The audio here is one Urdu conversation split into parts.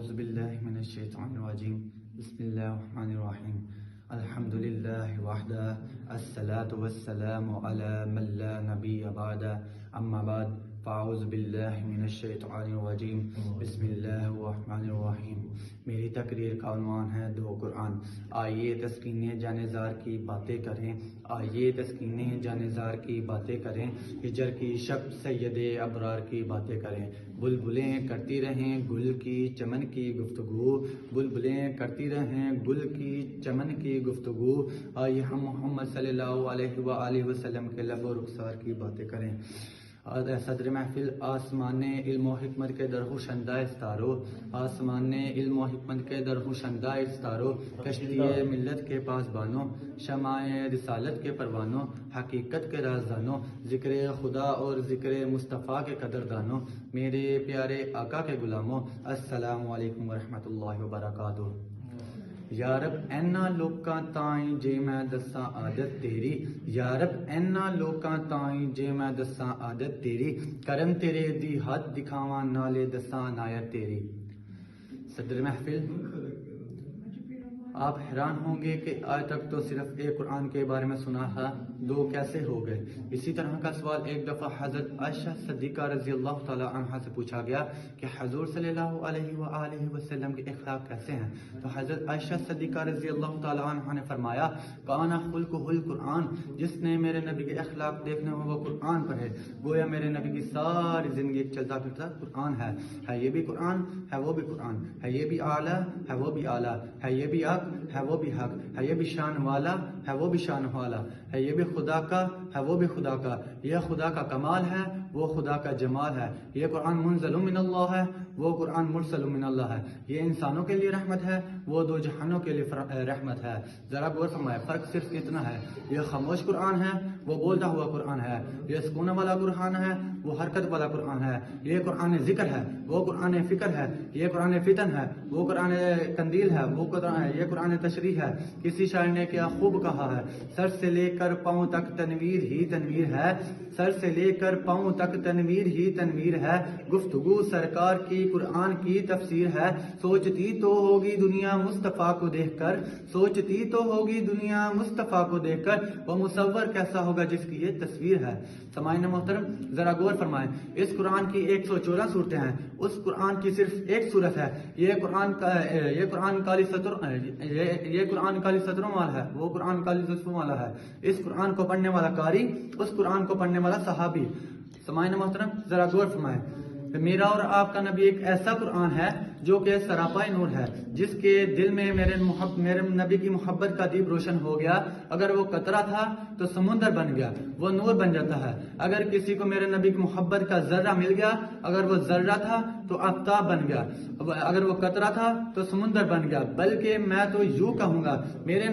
أعوذ بالله من الشيطان الرجيم بسم الله الرحمن الرحيم الحمد لله وحده الصلاة والسلام على من لا نبي بعده أما بعد فأعوذ بالله من الشیطان الرجیم بسم اللہ الرحمن الرحیم۔ میری تقریر کا عنوان ہے دو قرآن۔ آئیے تسکین جانزار کی باتیں کریں، آئیے تسکین جانزار کی باتیں کریں، ہجر کی شب سید ابرار کی باتیں کریں۔ بلبلیں کرتی رہیں گل کی چمن کی گفتگو، بلبلیں کرتی رہیں گل کی چمن کی گفتگو، آئیے ہم محمد صلی اللہ علیہ وآلہ وسلم کے لب و رخسار کی باتیں کریں۔ صدر محفل آسمان علم و حکمت کے درخوشندہ استارو، آسمان علم و حکمت کے درخوشندہ استارو، کشتی ملت کے پاس بانو، شمع رسالت کے پروانوں، حقیقت کے رازدانوں، ذکر خدا اور ذکر مصطفیٰ کے قدردانوں، میرے پیارے آقا کے غلاموں، السلام علیکم ورحمۃ اللہ وبرکاتہ۔ یا رب اینا لوکاں تائیں جے میں دساں عادت تیری، یا رب اینا لوکاں تائیں جے میں دساں عادت تیری، کرم تیرے دی حد دکھاواں نالے دساں عنایت تیری۔ صدر محفل، آپ حیران ہوں گے کہ آج تک تو صرف ایک قرآن کے بارے میں سنا تھا، دو کیسے ہو گئے؟ اسی طرح کا سوال ایک دفعہ حضرت عائشہ صدیقہ رضی اللہ تعالی عنہا سے پوچھا گیا کہ حضور صلی اللہ علیہ وآلہ وسلم کے اخلاق کیسے ہیں؟ تو حضرت عائشہ صدیقہ رضی اللہ تعالی عنہا نے فرمایا، کان خلقہ القرآن، جس نے میرے نبی کے اخلاق دیکھنے ہو وہ قرآن پڑھے، گویا میرے نبی کی ساری زندگی ایک چلتا پھرتا قرآن ہے یہ بھی قرآن ہے وہ بھی قرآن ہے، یہ بھی اعلیٰ ہے وہ بھی اعلیٰ ہے، یہ بھی حق ہے وہ بھی حق ہے، یہ بھی شان والا ہے وہ بھی شان والا ہے، یہ بھی خدا کا ہے وہ بھی خدا کا، یہ خدا کا کمال ہے وہ خدا کا جمال ہے، یہ قرآن منزل من اللہ ہے وہ قرآن مرسل من اللہ ہے، یہ انسانوں کے لیے رحمت ہے وہ دو جہانوں کے لیے رحمت ہے۔ ذرا غور فرمائے، فرق صرف اتنا ہے، یہ خاموش قرآن ہے وہ بولتا ہوا قرآن ہے، یہ سکون والا قرآن ہے وہ حرکت والا قرآن ہے، یہ قرآن ذکر ہے وہ قرآن فکر ہے، یہ قرآن فتن ہے وہ قرآن قندیل ہے، وہ قرآن یہ قرآن تشریح ہے۔ کسی شاعر نے کیا خوب کہا ہے، سر سے لے کر پاؤں تک تنویر ہی تنویر ہے، سر سے لے کر پاؤں تک تنویر ہی تنویر ہے، گفتگو سرکار کی قرآن کی تفسیر ہے، سوچتی تو ہوگی دنیا مصطفیٰ کو دیکھ کر، سوچتی تو ہوگی دنیا مصطفیٰ کو دیکھ کر، وہ مصور کیسا ہوگا جس کی یہ تصویر ہے۔ سامعین محترم، ذرا غور فرمائیں، اس قرآن کی 114 صورتیں ہیں، اس قرآن کی صرف ایک صورت ہے، یہ قرآن کالی سطروں والا ہے، وہ قرآن کالی سطروں والا ہے، اس قرآن کو پڑھنے والا قاری، اس قرآن کو پڑھنے والا صحابی۔ سامعین محترم، ذرا غور فرمائیں، میرا اور آپ کا نبی ایک ایسا قرآن ہے جو کہ سراپائے نور ہے، جس کے دل میں میرے نبی کی محبت کا دیپ روشن ہو گیا، اگر وہ قطرہ تھا تو سمندر بن گیا، وہ نور بن جاتا ہے۔ اگر کسی کو میرے نبی کی محبت کا ذرہ مل گیا، اگر وہ ذرہ تھا تو آفتاب بن گیا، اگر وہ قطرہ تھا تو سمندر بن گیا۔ بلکہ میں تو یوں کہوں گا، میرے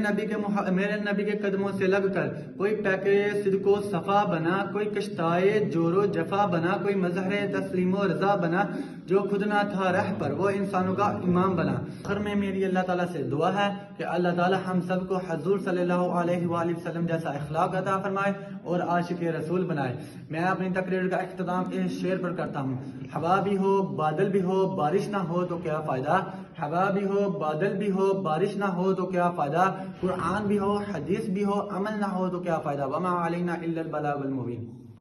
نبی کے قدموں سے لگ کر کوئی پیکرے صدق و صفا بنا، کوئی کشتائے جور و جفا بنا، کوئی مظہر تسلیم و رضا بنا، جو خود نہ تھا رہ پر وہ انسانوں کا امام بنا۔ آخر میں میری اللہ تعالیٰ سے دعا ہے کہ اللہ تعالیٰ ہم سب کو حضور صلی اللہ علیہ وآلہ وسلم جیسا اخلاق عطا فرمائے اور عاشق رسول بنائے۔ میں اپنی تقریر کا اختتام اس شعر پر کرتا ہوں، ہوا بھی ہو بادل بھی ہو بارش نہ ہو تو کیا فائدہ، ہوا بھی ہو بادل بھی ہو بارش نہ ہو تو کیا فائدہ، قرآن بھی ہو حدیث بھی ہو عمل نہ ہو تو کیا فائدہ، وما علینا الا البلاغ المبین۔